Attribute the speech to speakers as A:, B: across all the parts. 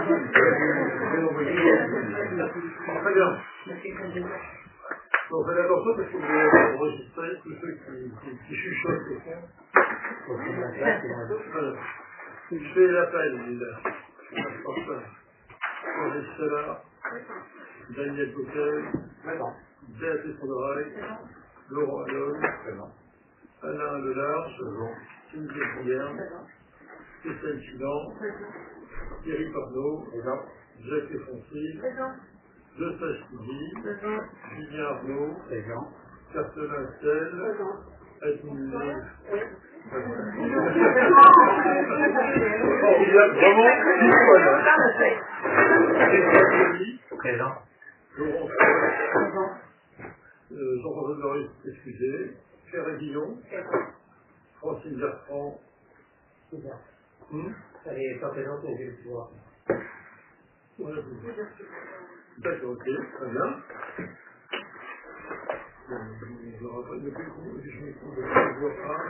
A: Très bien. Donc faites attention parce que vous allez enregistrer tous ceux qui chuchotent au fond. Je fais l'appel, Henri Stella, Daniel Coquel, Béatrice Fondoreil, Laurent Allon, Alain Delarge, Cynthia Guillaume, Christelle Chilan, Thierry Parnot, Jacques Effonsi, Eustache Tidy, Julien Arnaud, Cartelin Stel, Edmund Lé. Formidable, vraiment, présent. Laurent Jean-François de Loris, excusez. Pierre Guillon, Francine Bertrand.
B: Ça n'est pas présenté, je vais le voir.
A: D'accord, ok, très bien. Je ne vois pas.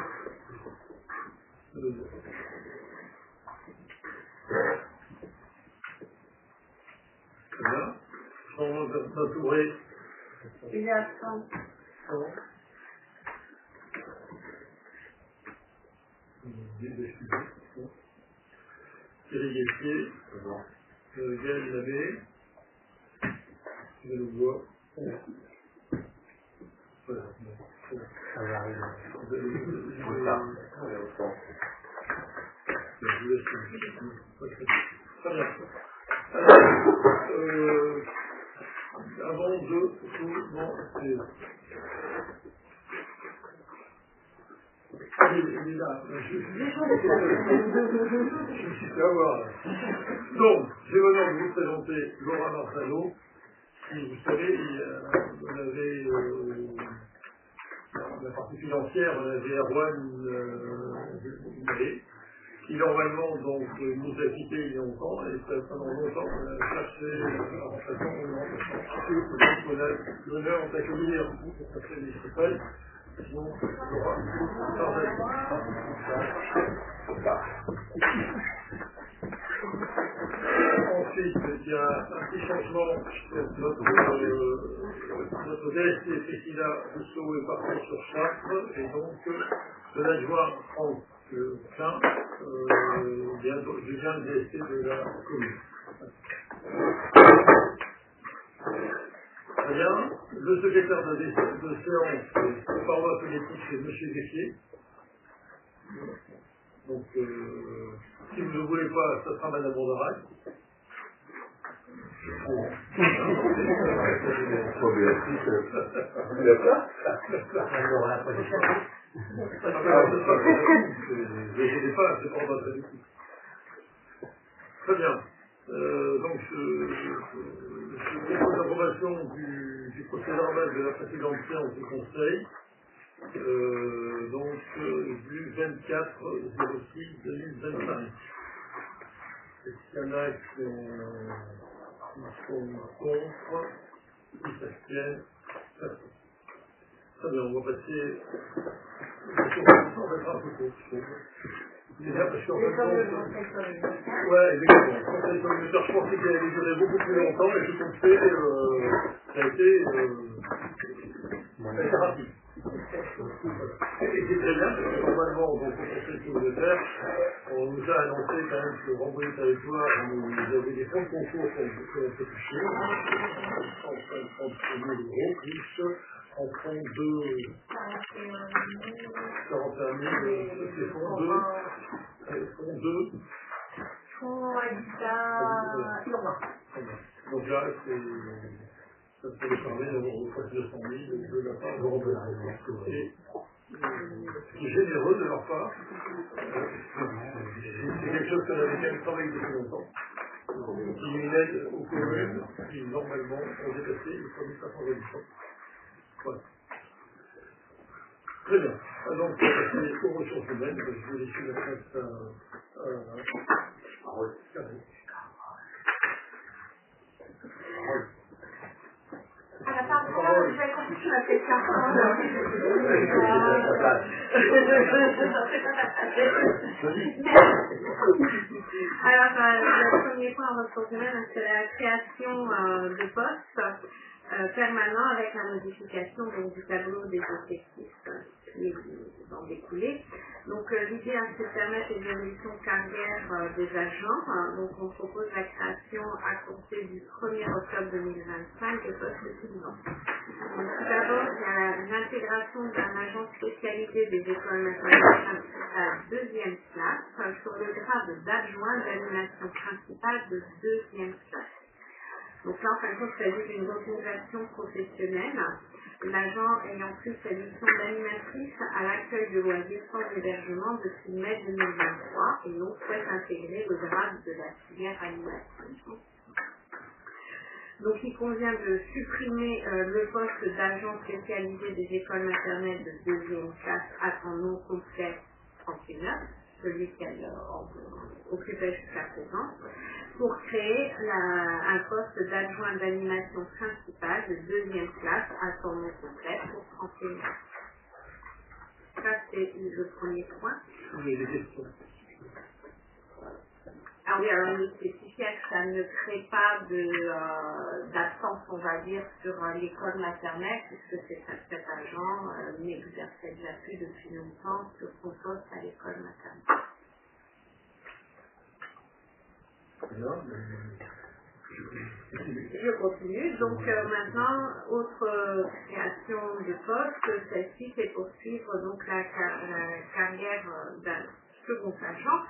A: Très bien. Jean Touré.
C: Il est absent.
A: Thierry Guessier. Gaël Labbé. Je le vois. Voilà.
B: Ça va arriver.
A: Je vous laisse. Très bien. Avant de commencer. Il est là. Je me suis fait avoir. Donc, j'ai l'honneur de vous présenter Laura Marzano. Vous savez, on avait la partie financière, on avait Erwan qui normalement donc, nous a quittés il y a longtemps, et pendant longtemps on a cherché un remplaçant. On a l'honneur d'accueillir après les Stéphane. Donc, Laura Marzano. Ensuite, il y a un petit changement. Notre DST Priscilla Rousseau est parti sur Chartres, et donc de l'adjoint Franck Klein devient le DST de la commune. Très bien. Le secrétaire de séance par voie politique, c'est M. Guessier. Donc, si vous ne voulez pas, ça sera Mme Bondarac. Très bien. Donc, je propose l'approbation du procès verbal de la précédente séance du Conseil. Donc du 24/06/2025. Est-ce qu'il y en a qui sont contre, qui s'abstiennent? Très bien, on va passer. On va être un peu court, je trouve. Déjà, parce qu'en fait, ouais, exactement. Le conseil communautaire, je pensais qu'il allait durer beaucoup plus longtemps, mais tout compte fait, ça a été rapide. Et c'est très bien, parce que normalement, donc, au conseil communautaire, on nous a annoncé quand même que Rambouillet Territoire, nous avait des fonds de concours qu'on peut toucher, 150 000 euros, plus en fonds de 41 000, c'est fonds habitat urbain. Donc là, ça peut nous permettre d'avoir presque 200 000 de la part de Rambouillet. C'est généreux de leur part. C'est quelque chose qu'on avait quand même travaillé depuis longtemps. Qui une aide aux communes qui normalement ont dépassé les 3500 habitants. Voilà. Très bien. Donc, on va passer aux ressources humaines. Je vais laisser la place à Karine.
C: À la parole, vous avez compris. Tu m'as fait ça. Alors, le premier point en ressources humaines, c'est la création de postes permanents avec la modification donc, du tableau des effectifs qui vont découler. Donc, l'idée, c'est de permettre l'évolution de carrière des agents. Donc, on propose la création à compter du 1er octobre 2025 de postes suivants. Donc, tout d'abord, il y a l'intégration d'un agent spécialisé des écoles maternelles principales deuxième classe sur le grade d'adjoint d'animation principale de deuxième classe. Donc là, en fin de compte, il s'agit d'une reconversion professionnelle. L'agent ayant pris sa mission d'animatrice à l'accueil de loisirs sans hébergement depuis mai 2023 et donc souhaite intégrer le grade de la filière animation. Donc il convient de supprimer le poste d'agent spécialisé des écoles maternelles de deuxième classe à temps non complet 39, celui qu'elle occupait jusqu'à présent, pour créer un poste d'adjoint d'animation principale de deuxième classe à temps non complet pour 31. Ça c'est le premier point.
A: Vous avez des questions?
C: Ah oui, alors il est spécifié que ça ne crée pas d'absence, on va dire, sur l'école maternelle, puisque cet agent n'exerçait déjà plus depuis longtemps sur son poste à l'école maternelle. Je continue. Donc maintenant, autre création de poste, celle-ci c'est poursuivre donc la carrière d'un second agent.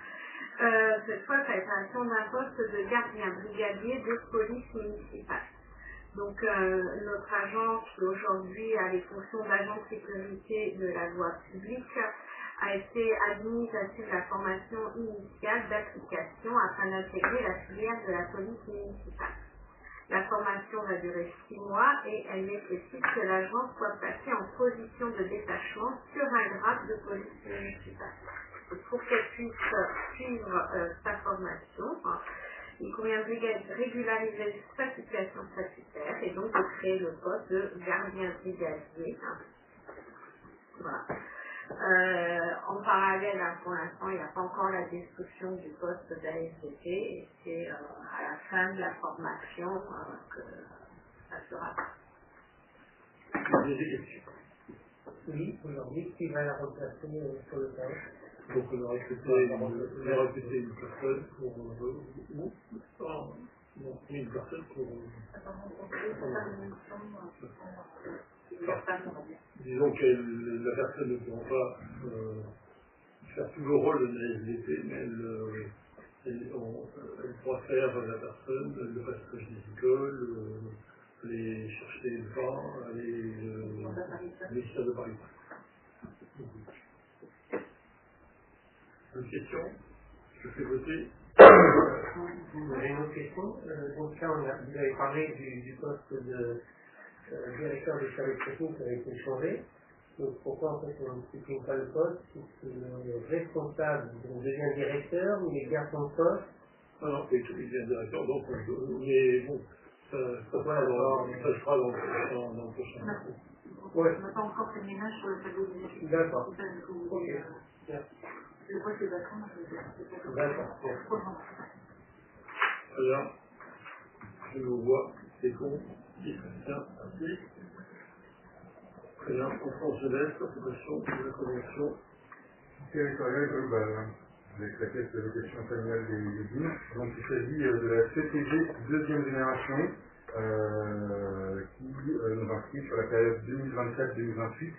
C: Cette fois, c'est la création d'un poste de gardien brigadier de police municipale. Donc, notre agent qui aujourd'hui a les fonctions d'agent de sécurité de la voie publique a été admis à suivre la formation initiale d'application afin d'intégrer la filière de la police municipale. La formation va durer 6 mois et elle nécessite que l'agent soit placé en position de détachement sur un grade de police municipale. Pour qu'elle puisse suivre sa formation, il convient de régulariser sa situation statutaire et donc de créer le poste de gardien brigadier. Voilà. En parallèle, pour l'instant, il n'y a pas encore la destruction du poste d'ASVP et c'est à la fin de la formation que ça sera.
A: Vous avez des questions?
B: Oui, aujourd'hui, qui va la remplacer sur le terrain?
A: Donc on a recruté une personne pour une personne pour disons que la personne ne pourra pas faire tout le rôle de l'ASVP, mais elle pourra faire la personne, le passage des écoles, aller chercher les pains, aller ministère de Paris. Une question? Je fais voter.
B: J'ai une autre question. Donc là, vous avez parlé du poste de directeur des services techniques qui a été changé. Donc pourquoi en fait on ne supprime pas le poste si le responsable devient directeur, mais il garde son poste?
A: Non, il devient directeur, donc mais bon, ça se fera dans le prochain.
C: Ouais. On n'a pas encore fait le ménage sur le tableau des effectifs.
B: D'accord. Ok.
C: Le poste est vacant,
B: D'accord.
A: Très bien. Je vous vois, c'est con, qui s'abstient, ainsi. Très bien. Enfance jeunesse, participation de la convention
D: territoriale globale avec la caisse de location familiale des Yvelines. Donc il s'agit de la CTG deuxième génération qui nous inscrit sur la période 2024-2028.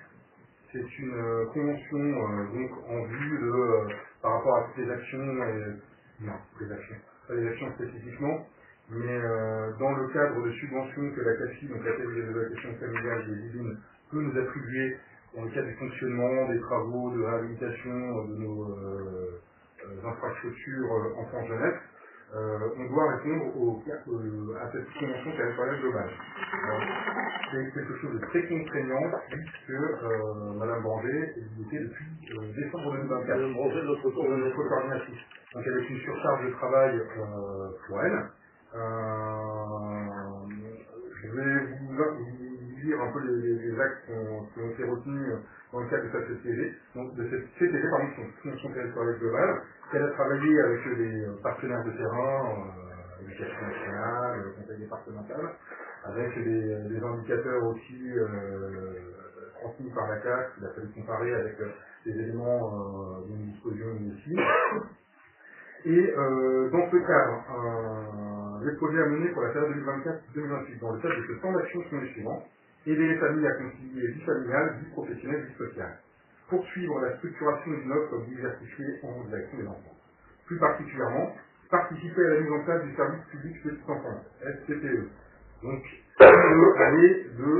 D: C'est une convention donc en vue de par rapport à toutes les actions pas les actions spécifiquement, mais dans le cadre de subventions que la CAFI, donc la Caisse de location familiale des Yvelines, peut nous attribuer dans le cadre du fonctionnement, des travaux de réhabilitation de nos infrastructures enfants-jeunesse, on doit répondre à cette convention territoriale globale. C'est quelque chose de très contraignant puisque Madame Branger y était depuis décembre 2024.
A: Madame Branger, notre
D: coordinatrice. Donc avec une surcharge de travail pour elle. Je vais vous lire un peu les axes qui ont été retenus dans le cadre de cette CTG, donc de cette CTG, pardon, son territorial global, qu'elle a travaillé avec les partenaires de terrain, l'éducation nationale, le conseil départemental, avec des indicateurs aussi transmis par la CAF, qu'il a fallu comparer avec les éléments dont nous disposions ici. Et dans ce cadre, les projets à mener pour la période 2024-2028, dans le cadre de ce plan d'action sont les suivants: aider les familles à concilier vie familiale, vie professionnelle, vie sociale. Poursuivre la structuration d'une offre diversifiée en direction des enfants. Plus particulièrement, participer à la mise en place du service public petite enfance, SPPE. Donc, aller de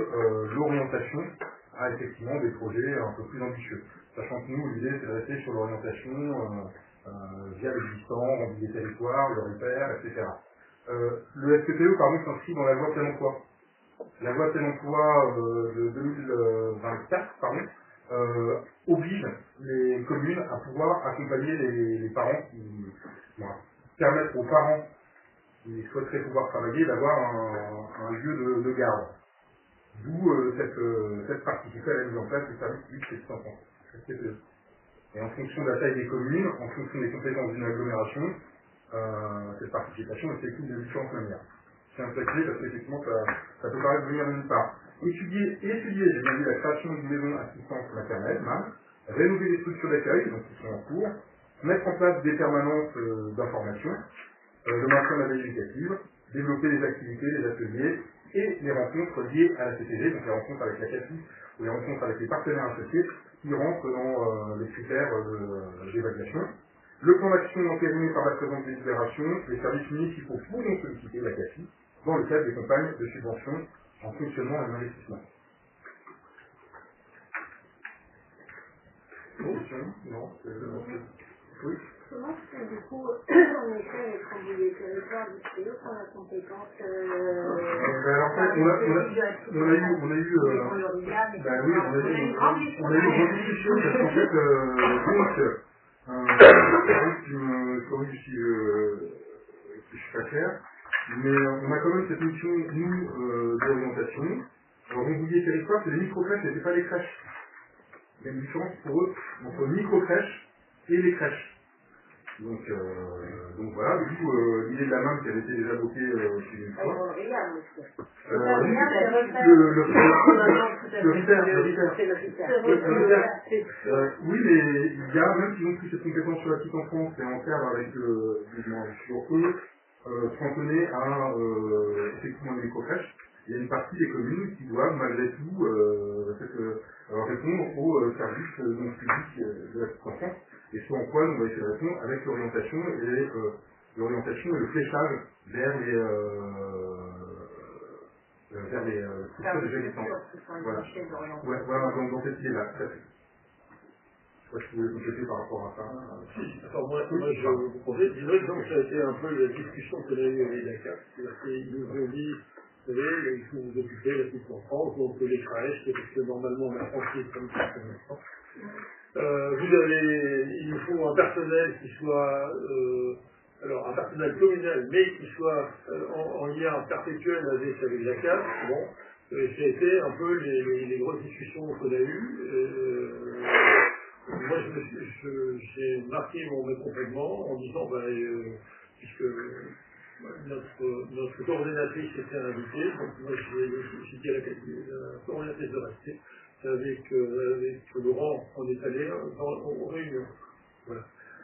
D: l'orientation à effectivement des projets un peu plus ambitieux. Sachant que nous, l'idée, c'est de rester sur l'orientation via l'existant, remplir des territoires, le repère, etc. Le SPPE, pardon, s'inscrit dans la loi plein emploi. La loi plein emploi de 2024, pardon, oblige les communes à pouvoir accompagner les parents permettre aux parents qui souhaiteraient pouvoir travailler d'avoir un lieu de garde. D'où cette participation à la mise en place du service public petite enfance, SPPE. Et en fonction de la taille des communes, en fonction des compétences d'une agglomération, cette participation s'effectue de différentes manières. C'est un peu clé parce qu'effectivement ça peut paraître venir d'une part. Étudier, j'ai bien dit, la création d'une maison assistance maternelle, MAM, rénover les structures d'accueil, donc qui sont en cours, mettre en place des permanences d'information, le maintien de la veille éducative, développer les activités, les ateliers et les rencontres liées à la CTG, donc les rencontres avec la CAFI ou les rencontres avec les partenaires associés qui rentrent dans les critères d'évaluation. Le plan d'action entériné par la présente délibération, les services municipaux pourront solliciter la CAFI dans le cadre des campagnes de subvention en fonctionnement et en investissement. Non, oui.
E: Comment c'est du coup, en effet, les travaux des territoires du CIO sont la compétence
D: en fait, on a eu une discussion parce qu'en fait, tu me corriges si je suis pas clair, mais on a quand même cette mission, nous, d'orientation. Alors, Rambouillet territoire, c'est les micro-crèches, et c'est pas les crèches. Il y a une différence pour eux entre micro-crèches et les crèches. Donc voilà, du coup, l'idée de la main qui avait été déjà évoquée une fois. Oui, mais il y a, même s'ils ont pris cette compétence sur la petite enfance et en cadre avec sur eux, cantonner à effectivement les micro-crèches, il y a une partie des communes qui doivent malgré tout répondre aux services publics de la petite enfance. Et ce en quoi on va essayer de répondre avec l'orientation et le fléchage vers les structures déjà existantes. Voilà. Ouais, voilà, dans cette idée-là. Je sais pas si vous voulez compléter par rapport à ça.
A: Si, alors moi je vous propose, disons donc ça a été un peu la discussion qu'on a eue avec la CAF, c'est-à-dire qu'ils nous ont dit, vous savez, il faut vous occuper de la petite enfance, donc les crèches, parce que normalement on a franchi comme ça pour l'instant. Il nous faut un personnel qui soit, alors un personnel communal, mais qui soit en lien perpétuel avec la CAF. Bon, ça a été un peu les grosses discussions qu'on a eues. Moi, j'ai marqué mon mécontentement en disant, puisque notre coordonnatrice était invitée, donc moi j'ai dit à la coordonnatrice de rester. Avec Laurent, on est allé aux réunions. Voilà.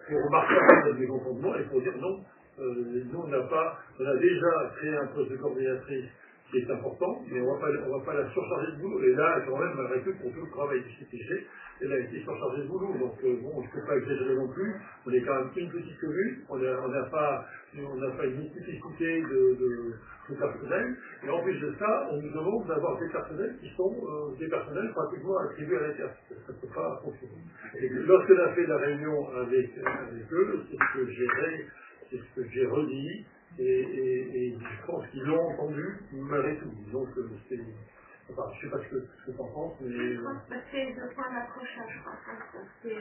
A: Pour marquer notre mécontentement et pour dire non, nous on a déjà créé un poste de coordinatrice qui est important, mais on va pas la surcharger de boulot. Et là, quand même, malgré tout, pour tout le travail du CTG, elle a été surchargée de boulot. Donc je ne peux pas exagérer non plus. On est quand même une petite commune, on n'a pas une multiplicité de personnel. Et en plus de ça, on nous demande d'avoir des personnels qui sont des personnels pratiquement attribués à la CAF. Ça ne peut pas fonctionner. Et lorsqu'on a fait la réunion avec eux, c'est ce que j'ai redit. Et je pense qu'ils l'ont entendu malgré tout. Disons que c'est. Enfin, je ne sais pas ce que tu en penses, mais.
C: Je pense que c'est deux points d'accrochage, je pense. C'est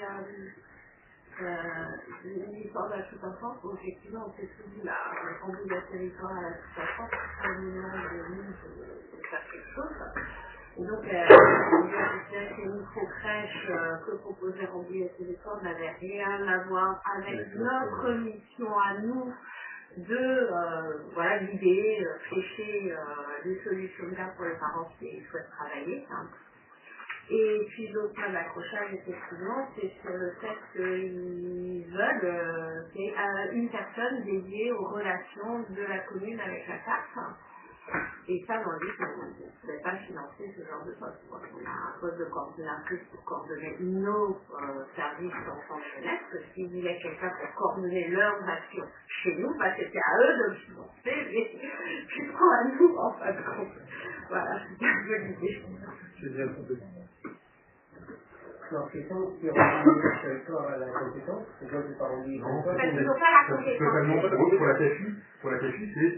C: l'histoire de la petite enfance, où effectivement, on s'est souvenu la rendue de territoire à la petite enfance, c'est un moment de faire quelque chose. Et donc, ces micro-crèches que proposait Rambouillet Télécom n'avaient rien à voir avec notre mission à nous de guider, flécher des solutions de garde pour les parents qui souhaitent travailler. Hein. Et puis l'autre point d'accrochage, effectivement, c'est sur le fait qu'ils veulent qu'il y ait une personne dédiée aux relations de la commune avec la CAF. Et ça, on dit qu'on ne pouvait pas financer ce genre de poste. On a un poste de coordinatrice pour coordonner nos services d'enfants de jeunesse, que s'ils voulaient quelqu'un pour coordonner leurs actions chez nous, c'était à eux de le financer, mais plutôt à nous, en fin de compte. Voilà, c'était un peu l'idée.
A: C'est bien compris.
B: Alors, question qui renvoie le territoire à la compétence, c'est quoi c'est pas rendu
C: Parce qu'ils n'ont pas la compétence.
D: Pour la CAFI, c'est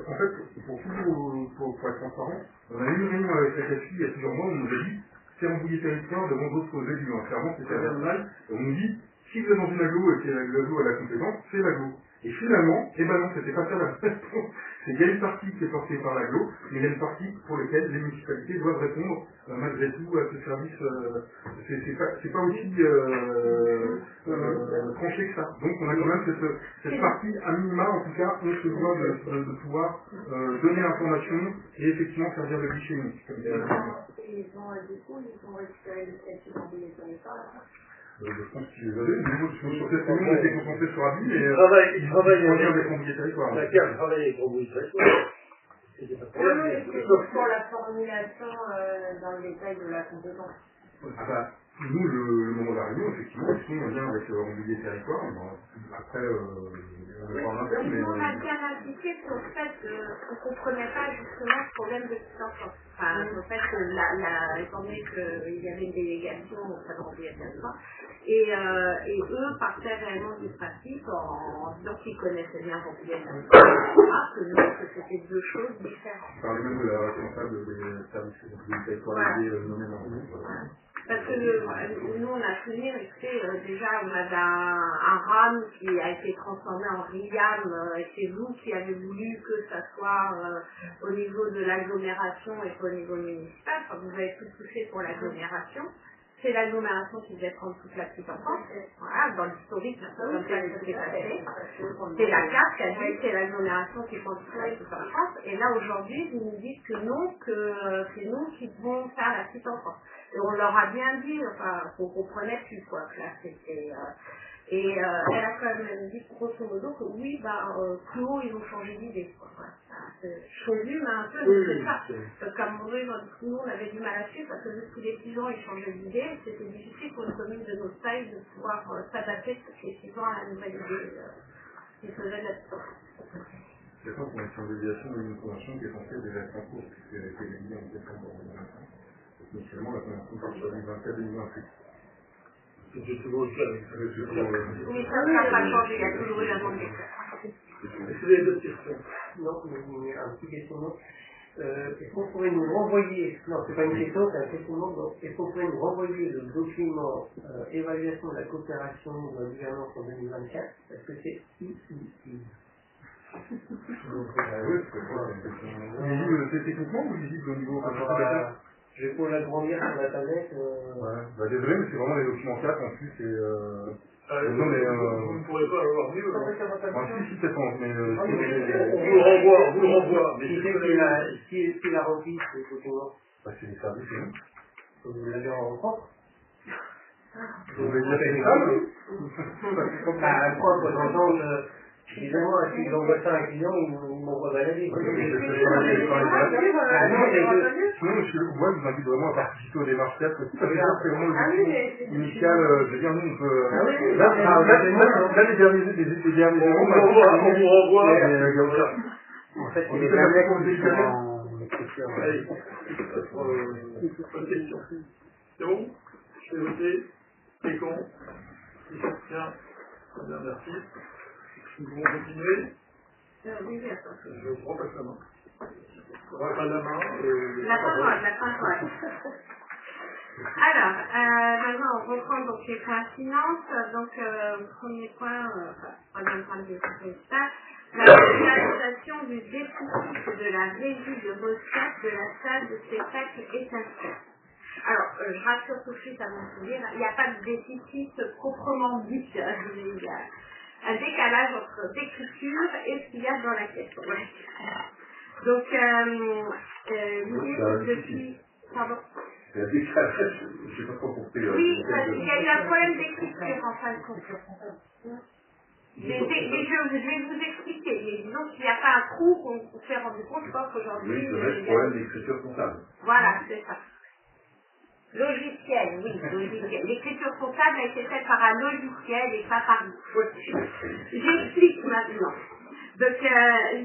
D: en fait, pour être transparent, on a eu une réunion avec la CAFI il y a plusieurs mois où on nous a dit c'est Rambouillet Territoire devant d'autres élus. Clairement, c'est international. Et on nous dit si vous êtes dans une aglo et que l'aglo a la compétence, c'est l'aglo. Et finalement, non, c'était pas ça la réponse. Il y a une partie qui est portée par l'aglo, mais il y a une partie pour laquelle les municipalités doivent répondre malgré tout à ce service. C'est pas aussi tranché que ça. Donc on a quand même cette partie à minima, en tout cas, on se doit de pouvoir donner l'information et effectivement servir de guichet unique.
E: Ils ont récupéré le statut d'Rambouillet Territoire.
D: Je pense qu'ils avaient, mais nous, sur cette réunion, on était concentrés sur Abi, mais
A: ils travaillent
D: avec Rambouillet Territoire.
A: La CAF travaille avec Rambouillet Territoire.
E: C'est pour la formulation dans le détail de la compétence.
D: Nous, le moment de la réunion, effectivement, ils sont en lien avec Rambouillet Territoire. Après, on parle interne, mais...
C: On a bien insisté sur le fait qu'on ne comprenait pas justement ce problème de petite enfance. Enfin, le fait que, étant donné qu'il y avait une délégation auprès de Rambouillet Territoire, et eux partaient réellement du principe en disant qu'ils connaissaient bien Rambouillet Territoire, que c'était deux choses différentes.
D: On parlait même de la responsable des services de Rambouillet Territoire nommée dans le groupe.
C: Parce que nous, on a souvenir, déjà, on avait un RAM qui a été transformé en RIAM, et c'est vous qui avez voulu que ça soit au niveau de l'agglomération et pas au niveau municipal. Enfin, vous avez tout touché pour l'agglomération. C'est l'agglomération qui devait prendre toute la petite enfance. Voilà, dans l'historique, c'est comme ça que ça s'est passé. C'est la CAF qui a dit que c'est l'agglomération qui prend toute la petite enfance. Et là, aujourd'hui, vous nous dites que non, que c'est nous qui devons faire la petite enfance. Et on leur a bien dit, enfin, qu'on comprenait plus, quoi, que là, c'était... elle a quand même dit, grosso modo, que oui, Clos, ils ont changé d'idée, quoi. Voilà. Je résume un peu, c'est ça. Parce qu'à un moment donné, nous, on avait du mal à suivre, parce que tous les 6 ans, ils changeaient d'idée, c'était difficile pour une commune de notre taille de pouvoir s'adapter tous les 6 ans à la nouvelle idée qui faisait de la petite enfance.
D: C'est ça qu'on est sur l'évaluation d'une convention qui est censée déjà être en cours, puisqu'elle a été éliminée en décembre 2025. Initialement, la convention porte sur 2024-2028.
A: C'est toujours le cas.
C: Oui, ça n'a pas changé, il y a toujours eu la demande d'extrait.
A: Est-ce que vous avez d'autres questions?
B: Non, mais un petit questionnement. Est-ce qu'on pourrait nous renvoyer, non, c'est pas une question, c'est un questionnement, donc est-ce qu'on pourrait nous renvoyer le document évaluation de la coopération de la gouvernance en 2024? Est-ce que c'est utile?
D: Oui, c'est techniquement ou visible au niveau
B: je vais pour l'agrandir sur la tablette.
D: Désolé, mais c'est vraiment les documents 4 en plus.
A: Non, mais vous ne pourrez pas avoir mieux.
D: Si, c'est bon, mais
A: on vous le renvoie. Mais
B: qui l'a rempli, ce document?
D: C'est les services, non?
B: Vous l'avez en propre?
D: Vous voulez dire que c'est ça,
B: propre, j'entends. Évidemment, si j'envoie ça à un client, il m'envoie balader.
D: Sinon, moi, je vous invite vraiment à participer aux démarches 4, parce que c'est vraiment le initial, je veux dire, nous, on peut... Là, les derniers
A: on vous renvoie.
B: En fait,
D: c'est la blague qu'on dit.
A: Allez, bonne question. C'est bon? Je vais voter. C'est con. Qui s'abstient? Très bien, merci. Nous pouvons continuer.
C: Oui, bien sûr.
A: Je prends pas sa main. On va pas la main.
C: La parole. Alors, maintenant, on reprend donc les points finances. Donc, premier point, troisième point de principal, la réalisation du déficit de la régie de recettes de la salle de spectacle étincelle. Alors, je rassure tout de suite à mon souvenir, il n'y a pas de déficit proprement dit. Il y a un décalage entre d'écriture et ce qu'il y a dans la caisse. Ouais. Donc, l'idée, c'est depuis... Pardon.
F: Il y a un décalage, je ne sais pas trop compris.
C: Oui, il y a eu un problème d'écriture en fin de compte. Je vais vous expliquer, mais disons qu'il n'y a pas un trou qu'on s'est rendu compte, je pense qu'aujourd'hui...
F: Oui, c'est vrai, problème d'écriture comptable.
C: Voilà, c'est ça. Logiciel, oui, logiciel. L'écriture comptable a été faite par un logiciel et pas par nous. J'explique maintenant. Donc,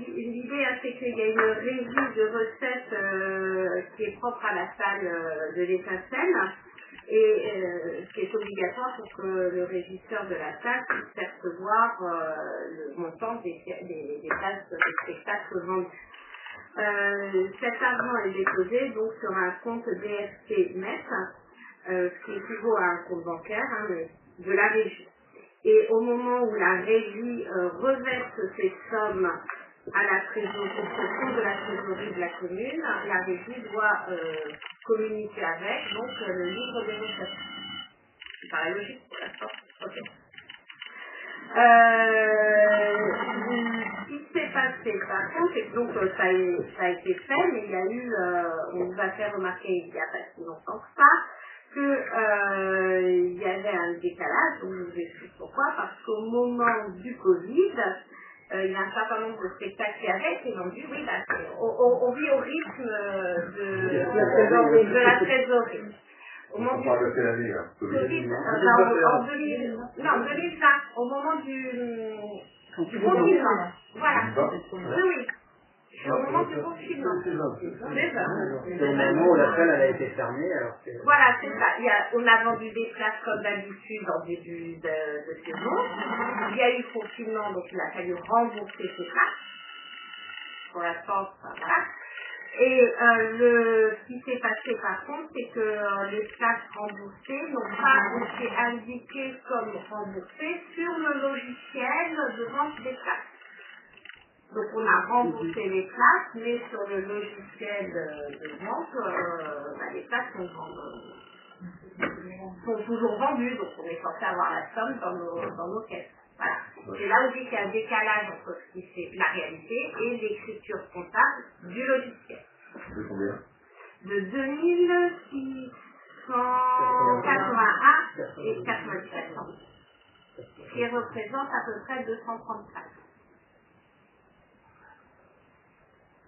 C: l'idée, c'est qu'il y a une régie de recettes qui est propre à la salle de l'Étincelle et qui est obligatoire pour que le régisseur de la salle puisse percevoir le montant des places des spectacles vendus. Cet argent est déposé donc sur un compte DST net, ce qui équivaut à un compte bancaire de la régie. Et au moment où la régie reverse ces sommes à la trésorerie, au compte de la trésorerie de la commune, la régie doit communiquer avec donc le livre des recettes. Ça paraît logique pour l'instant. Ok. Ce qui s'est passé par contre, c'est que donc ça a été fait, mais il y a eu, on nous a fait remarquer il n'y a pas si longtemps que ça, qu'il y avait un décalage, donc je vous explique pourquoi, parce qu'au moment du Covid, il y a un certain nombre de spectacles qui avaient été vendus, oui, on vit au rythme de la trésorerie.
F: On parle de quelle année, là?
C: En 2020, au moment du confinement. Voilà. Oui. Au moment du confinement.
G: C'est au moment où la salle a été fermée. Alors
C: voilà, c'est ça. On a vendu des places comme d'habitude en début de saison. Il y a eu confinement, donc il a fallu rembourser ces places. Pour l'instant, voilà. Et ce qui s'est passé par contre, c'est que les places remboursées n'ont pas été indiquées comme remboursées sur le logiciel de vente des places. Donc on a remboursé les places, mais sur le logiciel de vente, les places sont toujours vendues, donc on est censé avoir la somme dans nos caisses. Voilà. C'est là où il y a un décalage entre ce qui fait la réalité et l'écriture comptable du logiciel.
F: De combien?
C: De 2681 et 97 cents. Ce qui représente à peu près 235.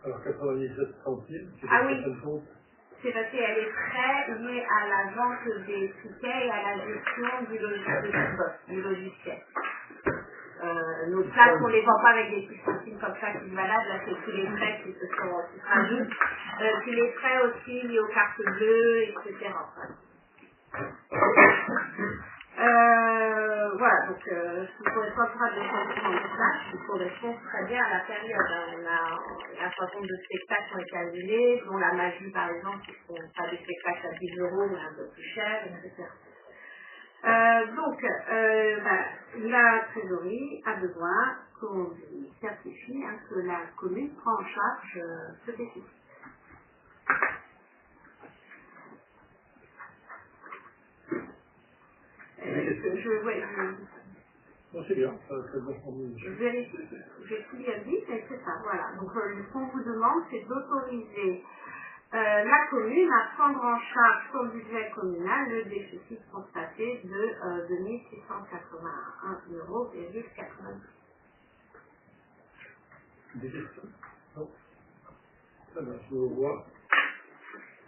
A: Alors 97 centimes, c'est
C: ah oui.
A: compte.
C: C'est parce qu'il y a les frais liés à la vente des tickets et à la gestion du logiciel. Nos places, on ne les vend pas avec des petits centimes comme ça qui se baladent, là c'est tous les frais qui se rajoutent. Puis les frais aussi liés aux cartes bleues, etc. Voilà, donc pour les contrats de changement de place, qui correspond très bien à la période. On a un certain nombre de spectacles qui ont été annulés, dont la magie par exemple, qui sont pas des spectacles à 10 € mais un peu plus chers, etc. La trésorerie a besoin qu'on lui certifie que la commune prend en charge ce déficit.
A: Non, c'est bien, c'est bon pour nous.
C: Je vérifie, j'ai tout bien dit, mais c'est ça, voilà. Donc, ce qu'on vous demande, c'est d'autoriser la commune à prendre en charge son budget communal le déficit constaté de 2681,90 €.
A: Des questions? Non. Très bien, je vous vois.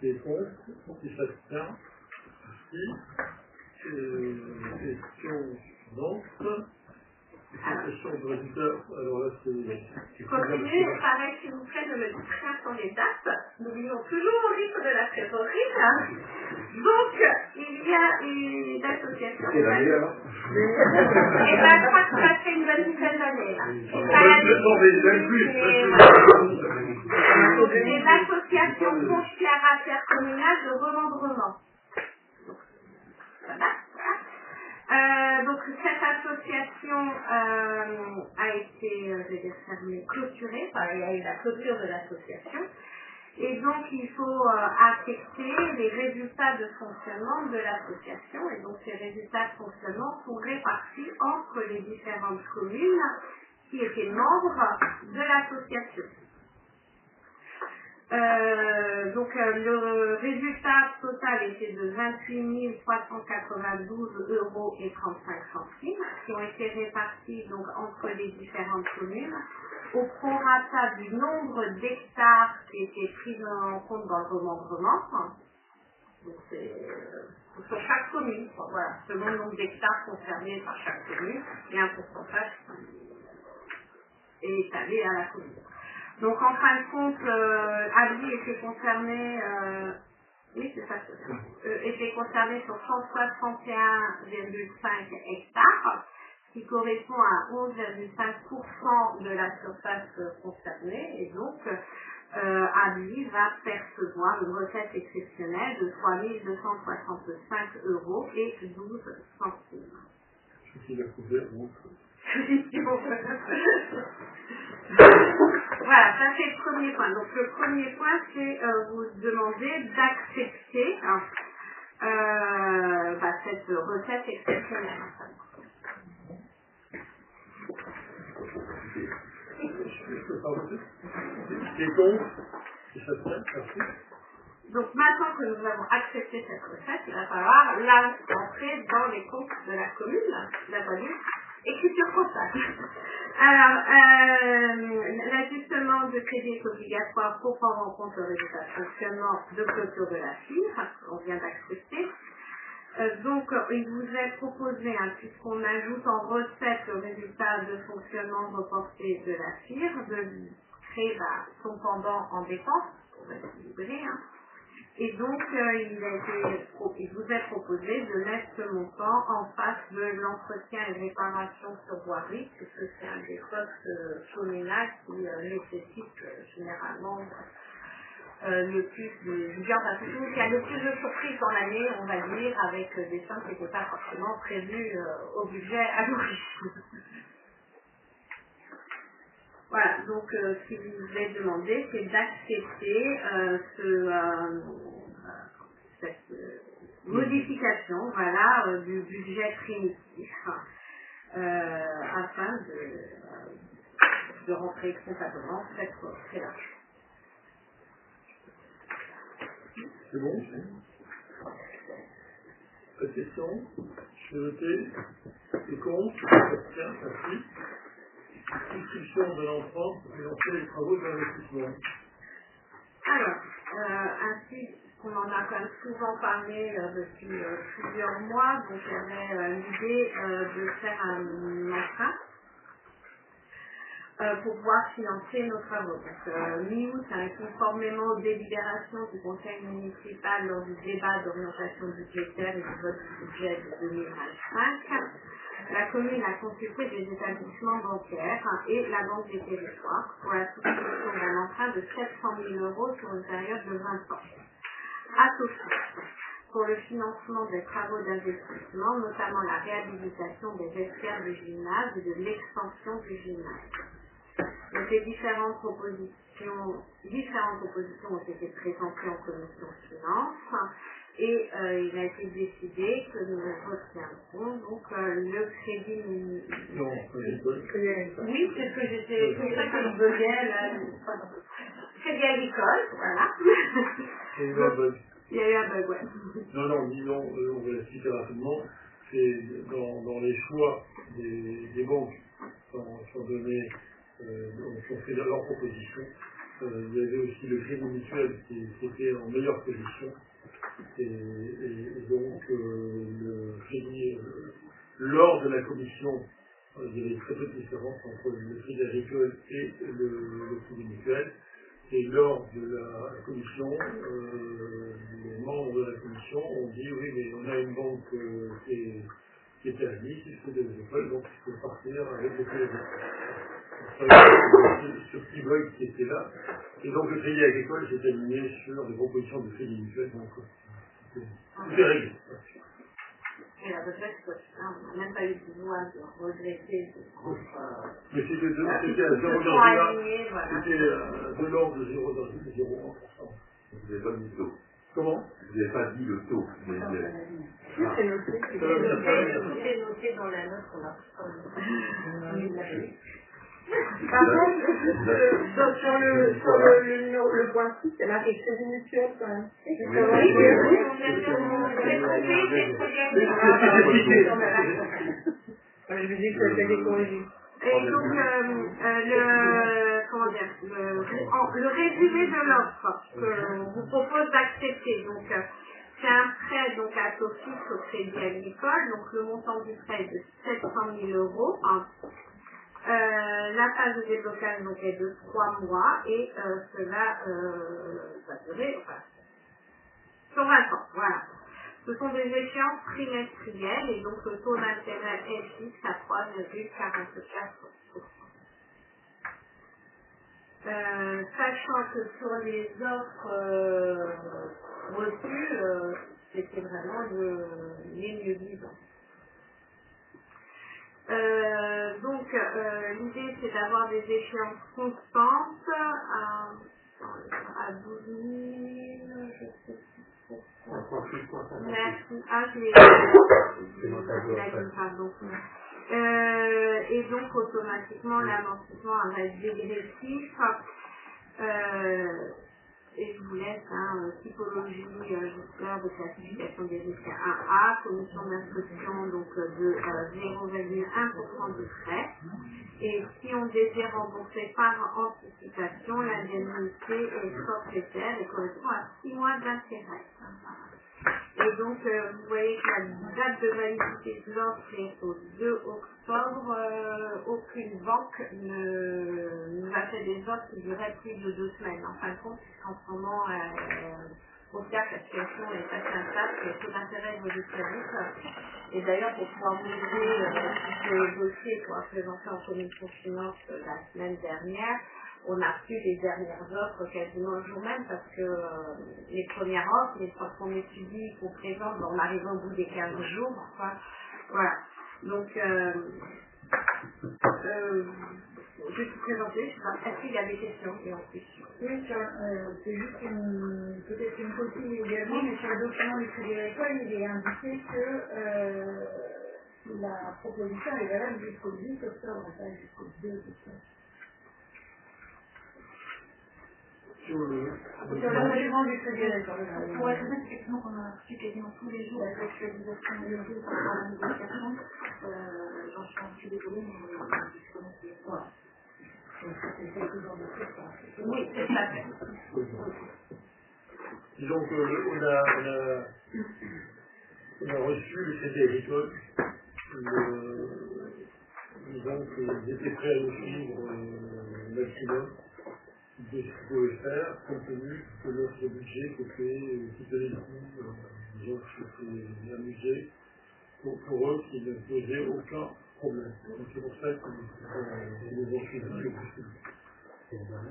A: Des comptes, qui s'abstient. Merci. Question suivante. Question de résultat. Alors là, c'est...
C: Continuez, pareil, s'il vous plaît, de me dire rien sur les dates. Nous vivons toujours au rythme de la trésorerie. Donc, il y a une association.
F: Quelle année alors?
C: Et bien, je crois que ça fait une bonne dizaine d'années. Les associations foncières intercommunales de remembrement. Voilà. Donc cette association a été, je vais dire, fermée, clôturée, enfin, il y a eu la clôture de l'association, et donc il faut affecter les résultats de fonctionnement de l'association, et donc ces résultats de fonctionnement sont répartis entre les différentes communes qui étaient membres de l'association. Le résultat total était de 28 392 € et 35 centimes qui ont été répartis donc entre les différentes communes au prorata du nombre d'hectares qui étaient pris en compte dans le remembrement. Donc c'est sur chaque commune, voilà, selon le nombre d'hectares concernés par chaque commune, il y a un pourcentage qui est étalé à la commune. Donc en fin de compte, Abdi était concerné, oui c'est ça, était concerné sur 161,5 hectares, qui correspond à 11,5% de la surface concernée, et donc Abdi va percevoir une recette exceptionnelle de 3 265 € et 12 centimes.
A: Ce qu'il a couvert, donc.
C: Voilà, ça c'est le premier point. Donc le premier point, c'est vous demander d'accepter cette recette exceptionnelle.
A: Je peux pas voter. Qui est contre? Qui s'abstient? Merci.
C: Donc maintenant que nous avons accepté cette recette, il va falloir l'entrer dans les comptes de la commune, la value, écriture comptable. Alors, l'ajustement de crédit est obligatoire pour prendre en compte le résultat de fonctionnement de clôture de la FIR, qu'on vient d'accepter. Donc, il vous est proposé, puisqu'on ajoute en recette le résultat de fonctionnement reporté de la FIR, de créer son pendant en dépenses, pour équilibrer, Et donc, il vous est proposé de mettre ce montant en face de l'entretien et réparation sur voirie, puisque c'est un des postes communaux qui nécessite généralement le plus de vigueur, qui a le plus de surprises dans l'année, on va dire, avec des sommes qui n'étaient pas forcément prévues au budget à l'origine. Voilà, donc ce qui vous est demandé, c'est d'accepter cette modification, voilà, du budget primitif, afin de rentrer comptablement cette rédaction.
A: C'est bon? Pas de question? Je vais noter. Les comptes? Tiens, merci. Souscription de l'emprunt pour financer les travaux d'investissement.
C: Alors, ainsi qu'on en a quand même souvent parlé depuis plusieurs mois, donc il y avait l'idée de faire un emprunt pour pouvoir financer nos travaux. Donc, mi-août, conformément aux délibérations du Conseil municipal lors du débat d'orientation budgétaire et du vote du budget de 2025, la commune a consulté des établissements bancaires et la Banque des Territoires pour la souscription d'un emprunt de 700 000 € sur une période de 20 ans. À ce titre, pour le financement des travaux d'investissement, notamment la réhabilitation des vestiaires du gymnase et de l'extension du gymnase. Donc les différentes propositions ont été présentées en commission finance et il a été décidé que nous retiendrons donc le crédit
A: Non,
C: oui, c'est ce que j'étais, c'est pour ça que je buguais là. Crédit agricole, voilà. Il y a eu un bug, ouais.
A: Non, disons, on va l'expliquer rapidement. C'est dans les choix des banques qui ont donné, qui ont fait leur proposition. Il y avait aussi le crédit mutuel qui était en meilleure position. Et donc, le crédit, lors de la commission, il y avait très peu de différence entre le crédit agricole et le crédit mutuel. Et lors de la commission, les membres de la commission ont dit oui, mais on a une banque qui est permise, qui fait des écoles, donc il faut partir avec le crédit agricole. Ce petit bug qui était là. Et donc le crédit agricole s'est aligné sur les propositions de crédit mutuel, donc c'est réglé.
C: Et la retraite, on n'a même pas eu besoin de regretter de prendre.
A: Mais c'était à 0,1, c'était de l'ordre de 0,01%.
F: Vous n'avez pas mis le taux.
A: Comment?
F: Vous n'avez pas dit le taux. Mais
E: C'est noté.
C: C'est noté dans la note qu'on a.
E: Par contre, sur le point 6, c'est marqué crédit mutuel quand même. Je me dis que ça fait des corrigés.
C: Et donc, le résumé de l'offre que vous propose d'accepter, donc c'est un prêt donc à taux fixe au Crédit Agricole, donc le montant du prêt est de 700 000 €. La phase de déblocage donc est de 3 mois et cela va durer sur 20 ans. Voilà. Ce sont des échéances trimestrielles et donc le taux d'intérêt est fixe à 3,44%. Sachant que sur les offres reçues, c'était vraiment les mieux disants. Donc l'idée c'est d'avoir des échéances constantes à 12 000, je sais plus. Merci. Ah, je l'ai pardon. Et donc automatiquement l'amortissement reste dégressif. Et je vous laisse typologie j'espère de classification des risques 1A, commission d'instruction donc de 0,1% du frais. Et si on désire rembourser par anticipation, l'indemnité est forfaitaire et correspond à 6 mois d'intérêt. Et donc, vous voyez que la date de validité de l'offre est au 2 octobre. Aucune banque ne nous a fait des offres qui duraient plus de 2 semaines. En fin de compte, en ce moment, au cas que la situation est assez instable, le taux d'intérêt évolue très vite. Et d'ailleurs, pour pouvoir vous aider, ce dossier qu'on a présenté en commission finance la semaine dernière, on a reçu les dernières offres quasiment le jour même parce que les premières offres, les fois qu'on étudie, qu'on présente, on arrive au bout des 15 jours. Enfin, voilà. Donc, je vais tout présenter. Je sais pas, est-ce qu'il y a des questions et en plus.
E: Oui, c'est juste peut-être une copie également, mais sur le document du Crédit Agricole, il est indiqué que la proposition est valable jusqu'au 10 octobre, pas jusqu'au 2 octobre.
A: Sur le
E: document du Crédit Agricole.
H: Pour être honnête, effectivement, qu'on a reçu quasiment tous les jours avec l'actualisation des dossiers par rapport à la négociation. J'en suis un petit désolée, mais je connais ces... Voilà.
C: Oui, c'est ça.
A: Disons qu'on a reçu le Crédit Agricole. Disons qu'ils étaient prêts à nous suivre maximum de ce qu'ils pouvaient faire, compte tenu de notre budget qui tenait le coup, disons que c'était amusé pour eux qui ne posaient aucun problème. Donc c'est pour ça qu'ils nous ont suivis le plus possible.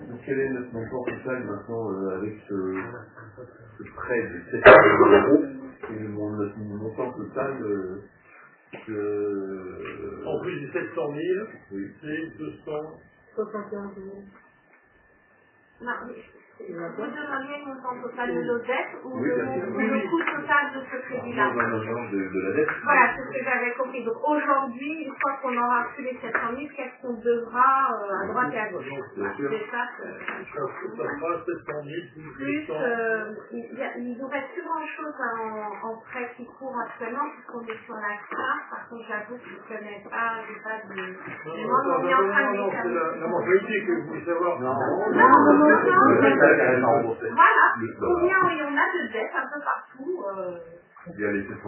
F: Donc, quel est notre montant total maintenant avec ce prêt de 700 € et notre montant total
A: en plus des 700 000, oui. C'est
E: 271 000.
C: Non, vous demandiez le montant total de nos dettes ou
F: oui,
C: le coût total de ce crédit-là?
F: Non, de la dette.
C: Voilà, c'est ce que j'avais compris. Donc aujourd'hui, une fois qu'on aura reçu les 700 000, qu'est-ce qu'on devra à droite et à gauche? C'est ça que...
A: Ça fera 700 000
C: plus il nous reste plus grand-chose en prêt qui court actuellement, puisqu'on est sur la CRA. Par contre, j'avoue que je ne connais pas, j'ai pas de...
A: Non, c'est la mentalité que vous voulez savoir.
C: Non. Voilà, combien on a de dettes un peu partout
F: il y a les 700 000.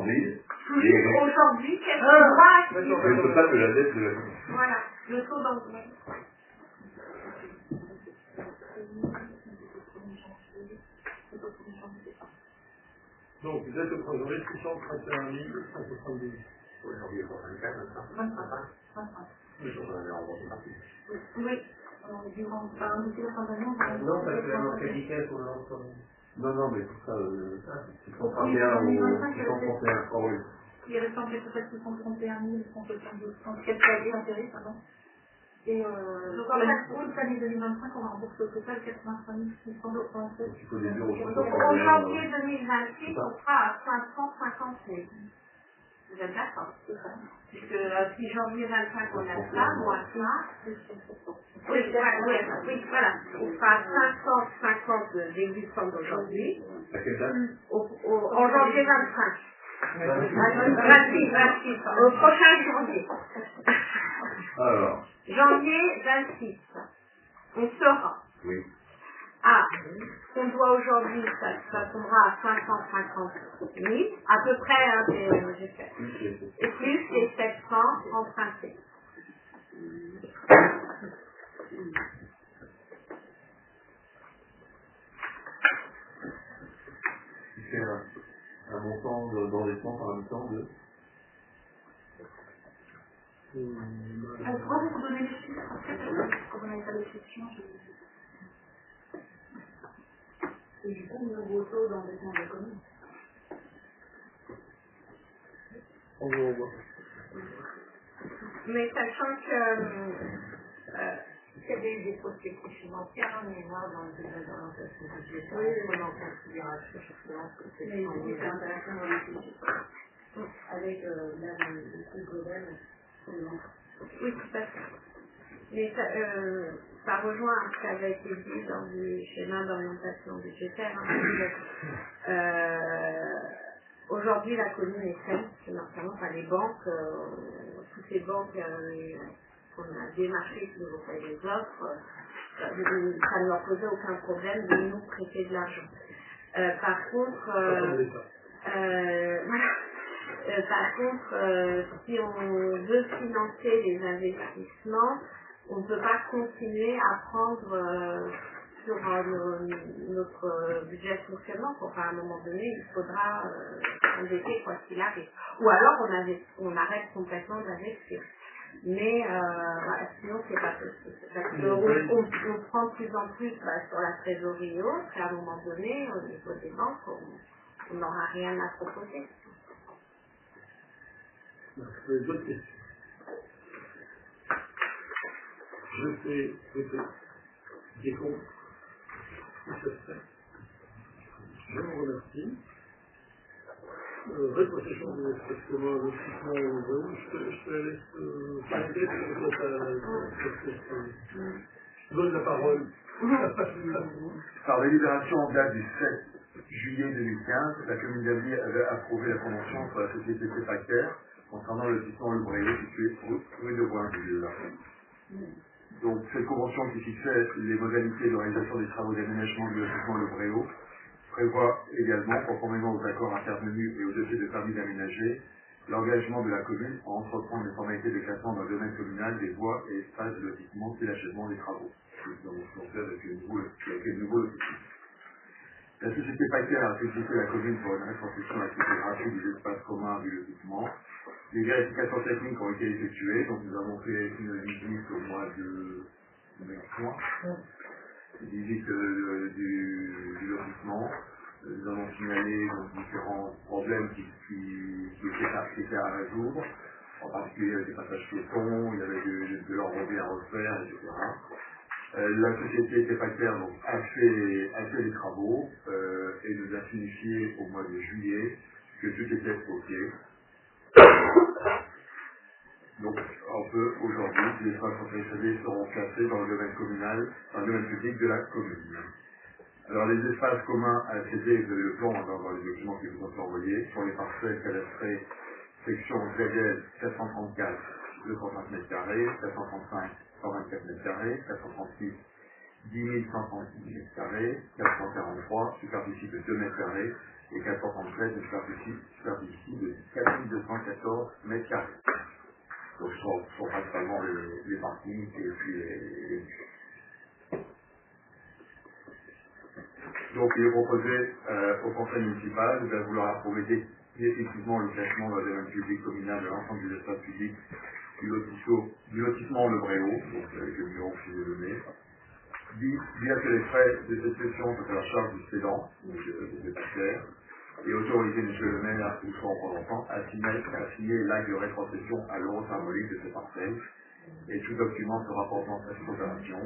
C: Plus aujourd'hui, qu'est-ce qu'on doit activer?
F: Le total de la dette de la vie.
C: Voilà, le taux d'emprunt.
A: Donc, vous êtes au trésorerie 631 170.
G: Aujourd'hui, il faut 24,
C: Oui.
G: Non, parce que la crédit pour l'ensemble.
F: Non, mais tout ça, 631 ou 631, oui.
H: il reste en quelque chose 631 172, quel palier intérêt, pardon. Et donc en fait, pour l'année 2025, on rembourse au total 85 667.
C: Donc en janvier 2026, on sera à 550 000. Vous êtes d'accord? Puisque si janvier 25 on a ça, moins ça. Oui, voilà. On sera à 550 de début décembre d'aujourd'hui.
F: À quelle date?
C: En janvier 25. 26, au prochain janvier.
F: Alors.
C: Janvier 26. On saura.
F: Oui.
C: Ah, ce qu'on doit aujourd'hui, ça tombera à 550 000, à peu près, hein, j'ai fait. Et plus les 700 empruntés.
F: C'est un montant d'endettement par même temps de...
H: Je pourrais vous donner les chiffres après, parce que vous n'avez pas les questions. Et du coup, le gros taux d'endettement de la commune.
C: Mais sachant que...
H: il y avait eu des prospectives financières, mais là, dans le débat d'orientation budgétaire, on prend en considération justement que c'est intéressant dans les chiffres. Avec le coût global,
C: oui, tout à fait. Mais ça rejoint ce qui avait été dit dans du schéma d'orientation budgétaire. Aujourd'hui, la commune est saine financièrement, enfin les banques, toutes les banques qu'on a démarchées qui nous ont fait des offres, ça ne leur posait aucun problème de nous prêter de l'argent. Par contre, si on veut financer les investissements, on ne peut pas continuer à prendre sur notre budget de fonctionnement. À un moment donné, il faudra endetter quoi qu'il arrive. Ou alors on arrête complètement d'investir. Mais voilà, sinon c'est pas possible. Parce qu'on prend de plus en plus sur la trésorerie haute, et à un moment donné, au niveau des banques, on n'aura rien à proposer.
A: Les autres questions. Je fais des comptes. Je vous remercie. Rétrocession des espaces communs, lotissement au Bréau, je te laisse parler je donne la parole.
I: Par délibération en date du 7 juillet 2015, la commune d'Avry avait approuvé la convention entre la société Tépacter concernant le lotissement Le Bréau situé rue de Boinville. Donc cette convention qui fixait les modalités de réalisation des travaux d'aménagement du lotissement Le Bréau prévoit également, conformément aux accords intervenus et aux dossiers de permis d'aménager, l'engagement de la commune à entreprendre les formalités de classement dans le domaine communal des voies et espaces de lotissement puis l'achèvement des travaux. Nous avons fait avec le nouveau lotissement. La société Paquet a sollicité la commune pour une rétrocession à titre gratuit des espaces communs du lotissement. Les vérifications techniques ont été effectuées, donc nous avons fait une visite au mois de juin, visite du lotissement. Nous avons signalé différents problèmes qui étaient à résoudre, en particulier des passages piétons, il y avait de l'enrobé à refaire, etc. La société Tépacter a fait les travaux et nous a signifié au mois de juillet que tout était OK. Donc, on peut aujourd'hui, les espaces concédés seront classés dans le domaine communal, dans le domaine public de la commune. Alors, les espaces communs à céder, vous avez le plan dans les documents qui vous ont été envoyés, sur les parcelles cadastrées, section ZL 434, 230 m², 435, 124 m², 436, 10 136 m², 443, superficie de 2 m² et 437, une superficie de 4214 m². Donc, ce sont principalement les parkings et puis les Donc, il est proposé au conseil municipal de vouloir approuver définitivement le classement dans le domaine public communal de l'ensemble des espaces publics du lotissement Le Bréau, donc avec le numéro que je vous ai donné. Bien que les frais de cette session sont à la charge du cédant, donc des partenaires, et autoriser M. le maire ou son représentant à signer l'acte de rétrocession à l'euro symbolique de ces parcelles et tout document se rapportant à cette opération.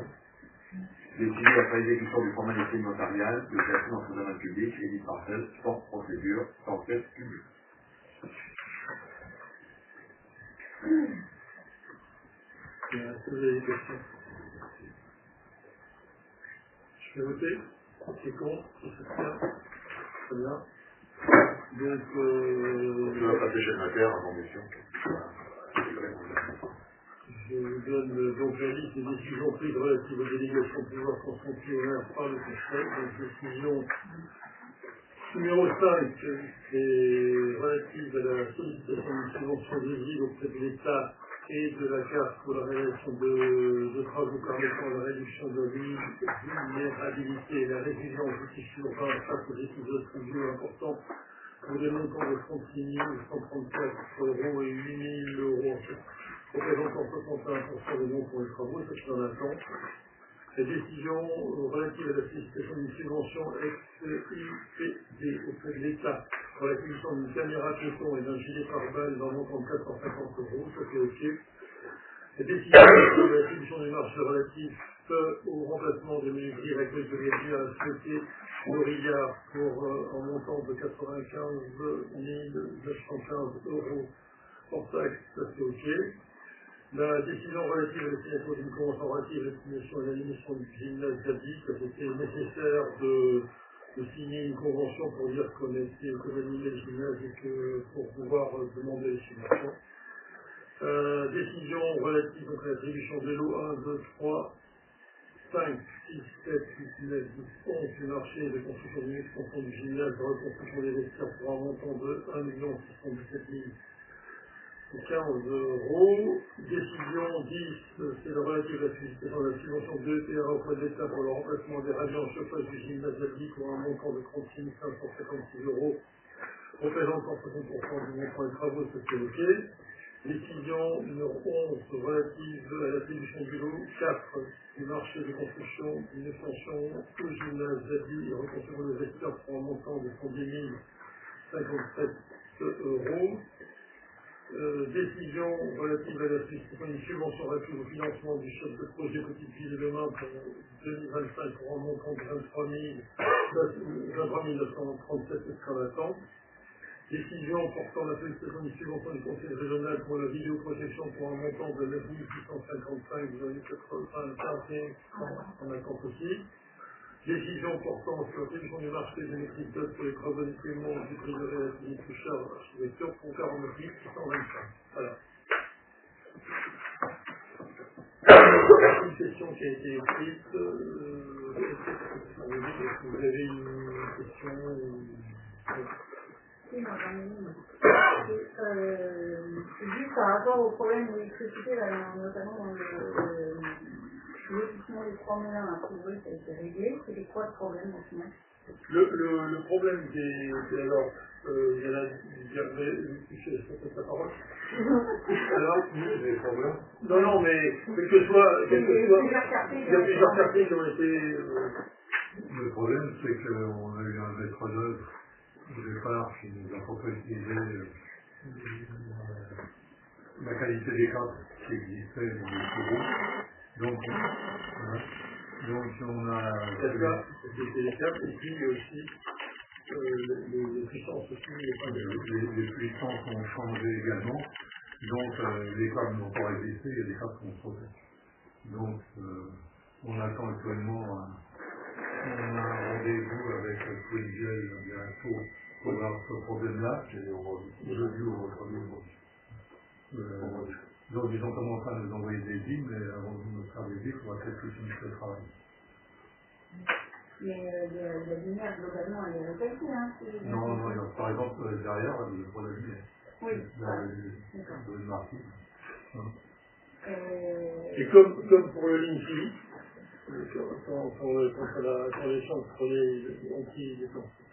I: Décider après l'exécution du formalité notariale de classer dans ce domaine public et dite parcelle sans procédure, sans test public.
A: Est-ce que vous avez des questions? Je vais voter. C'est contre, c'est s'abstient. Très bien. Donc,
I: Je vais passer chez le notaire en condition.
A: Je vous donne donc la liste des décisions prises relatives aux délégations de pouvoir consenties au maire par le Conseil. Donc, décision numéro 5, c'est relative à la sollicitation d'une subvention de ville auprès de l'État et de la carte pour la réalisation de travaux permettant la réduction de la vulnérabilité et la résilience du tissu urbain face aux épisodes pluvieux importants pour des montants de 36 134 € et 8 000 € représentant 61% des montants pour les travaux, et ça c'est dans l'attente. La décision relative à la sollicitation d'une subvention ex-UPD auprès de l'État pour l'acquisition d'une caméra piéton et d'un gilet pare-balles d'un montant de 450 €, ça c'est OK. La décision relative à l'attribution des marges relatives au remplacement des menuiseries récoltes de réduire à la société Lorillard pour un montant de 95 915 € hors taxe, ça c'est OK. La décision relative à la signature d'une convention relative à l'estimation et à l'admission du gymnase d'Abdi, ça c'était nécessaire de signer une convention pour dire qu'on animé le gymnase et que pour pouvoir demander les subventions. Décision relative donc, à l'attribution des lots 1, 2, 3, 5, 6, 7, 8, 9, 10, 11 du marché de construction d'une extension du gymnase de reconstruction des vestiaires pour un montant de 1 617 15 €. Décision 10, c'est le relatif à la sollicitation de la subvention de l'EPA auprès de l'État pour le remplacement des radiants chauffage du gymnase d'Albi pour un montant de 36 556 €, représentant 60% du montant des travaux, c'est OK. Décision numéro 11, relative à l'attribution du lot 4 du marché de construction d'une extension au gymnase d'Albi et reconstruction des vestiaires pour un montant de 110 057 €. Décision relative à la sollicitation d'une subvention relative au financement du chef de projet Petite Ville de Demain pour 2025 pour un montant de 23 937 excavations. Décision portant la sollicitation d'une subvention du Conseil régional pour la vidéoprojection pour un montant de 9 655,95 en attente aussi. Décision portant sur l'attribution du marché des maîtrises d'œuvre pour les travaux d'équipement du prix de réactivité plus cher à l'architecture pour 49 625. Voilà. Une question qui a été écrite. Vous avez une question?
E: Oui, j'en ai une. Juste par rapport au problème d'électricité, notamment dans le lotissement des 3 moulins à couvrir, ça a été réglé. C'était quoi le problème au final?
A: Le problème des alors, il y en a, c'est ta parole. Alors,
D: des problèmes.
A: Non, mais quel que soit, il y a plusieurs quartiers qui ont été.
D: Le problème, c'est qu'on a eu un maître d'œuvre au départ qui nous a précisé la qualité des câbles qui existait dans les bureaux. Donc on a...
A: C'était les câbles, et puis il y a aussi les puissances aussi.
D: Les puissances ont changé également. Donc les câbles n'ont pas résisté, il y a des câbles qui ont sauté. Donc on attend actuellement un rendez-vous avec Twinigel bientôt pour voir ce problème-là. Jeudi ou vendredi. Donc ils ont commencé à nous envoyer des guides, mais avant de nous faire des guides, on va peut-être finir le travail.
E: Mais la lumière, globalement, elle est rétablie, hein?
D: Non, par exemple, derrière, pour la lumière.
E: Oui,
D: dans le marquis.
A: Et comme pour le Linky, quand les gens prenaient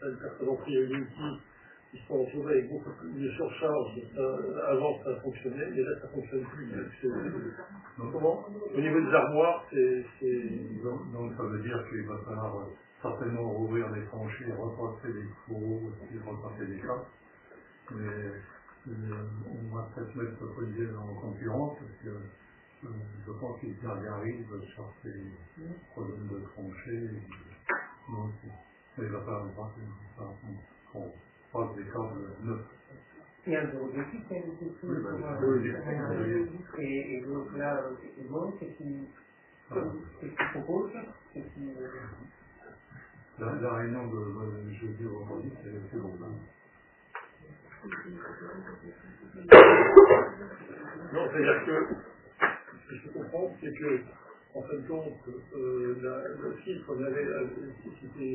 A: certaines personnes ont pris le Linky, ils se sont retrouvés avec beaucoup plus de surcharge. Avant, ça fonctionnait, mais là, ça ne fonctionne plus. Comment? Au niveau des armoires, c'est...
D: Donc, ça veut dire qu'il va falloir certainement rouvrir des tranchées, repasser des fourreaux, aussi repasser des cas. Mais on va peut-être mettre Olivier en concurrence, parce que je pense qu'il arrive sur ces problèmes de tranchées. Donc, il va falloir qu'on passe des câbles neufs.
B: Il y a un objectif, il y a des choses. Et donc là, effectivement, qu'est-ce qu'il propose?
D: La réunion de jeudi au vendredi, c'est bon.
A: Non, c'est-à-dire que ce qu'il faut comprendre, c'est que, en fin de compte, le filtre, on avait cité,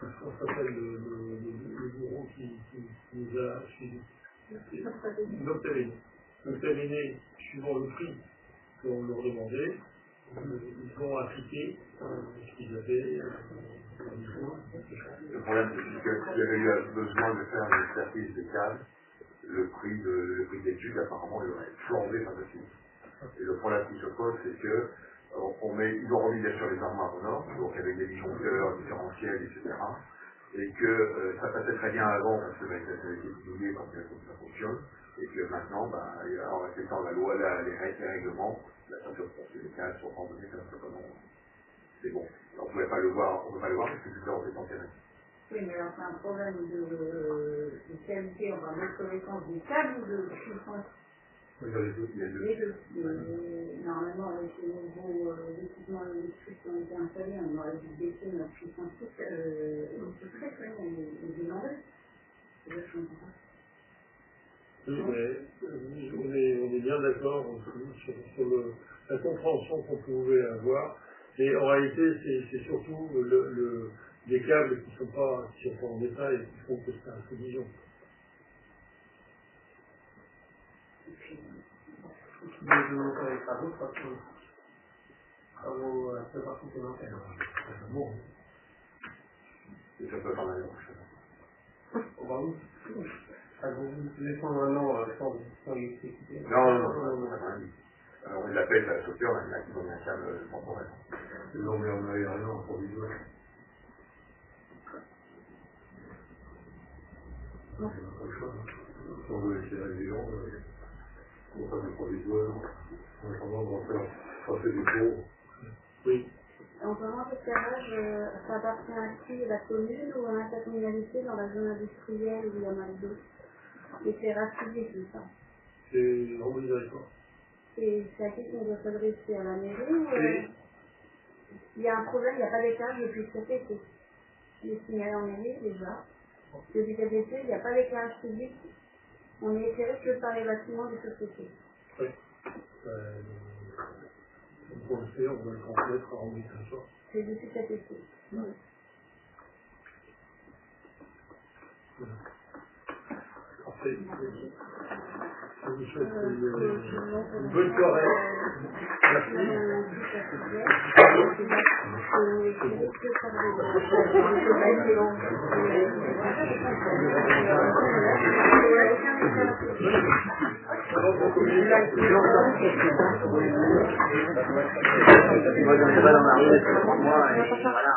A: on s'appelle le bureau qui nous a suivi. L'Octaviné, suivant le prix qu'on leur demandait, ils ont appliqué ce qu'ils avaient au niveau.
I: Le problème, c'est que s'il y avait eu besoin de faire une expertise des câbles, le prix d'études, apparemment, il aurait flambé par dessus. Et le problème qui se pose, c'est que ils ont remis bien sûr les armoires aux normes, donc avec des disjoncteurs, différentiels, etc. Et que ça passait très bien avant, parce que ça avait été publié comme ça fonctionne, et que maintenant, en respectant la loi, les règlements, la ceinture pour les câbles sont remboursés comme ça, c'est bon. On ne pouvait pas le voir parce que c'était hors des enterrés.
E: Oui, mais alors c'est un problème de qualité, on va mettre connaissance des câbles ou de puissance.
D: Il y a les deux.
E: Normalement, avec les nouveaux équipements électriques qui ont été installés, on aurait dû baisser notre puissance électrique, elle est demandée. Je ne comprends pas.
A: Oui, mais on est bien d'accord sur la compréhension qu'on pouvait avoir. Et en réalité, c'est surtout les câbles qui sont pas en état et qui font que c'est un collision.
B: Mais je ne connais pas d'autres travaux un peu complémentaires.
A: Bon.
I: Et ça peut pas aller.
B: On va où? Vous laissons maintenant sans l'électricité.
I: Non, alors on l'appelle la structure, on a mis un câble temporaire.
D: Ils l'ont mis en aérien en provisoire. On n'a pas le choix. Si on veut laisser la vision, on va faire du provisoire. En attendant, on va faire passer du cours.
C: Oui. En parlant de terrage, ça appartient à qui? La commune ou à l'intercommunalité dans la zone industrielle où il y en a deux? Les terrages publics, tout ça.
A: C'est obligatoire.
C: Et c'est à qui qu'on doit s'adresser? À la mairie ou il y a un problème, il n'y a pas d'éclairage depuis cet été. Je l'ai signalé en mairie déjà. Depuis cet été, il n'y a pas d'éclairage public. On est éclairé que par les bâtiments des sociétés.
A: Oui. On peut le faire, on va le transmettre en administration.
C: C'est depuis cet été. Oui.
A: Voilà. Parfait. Je vous souhaite une bonne soirée. Merci.
G: Moi, j'en ai pas dans ma rue, c'est pour moi, et voilà.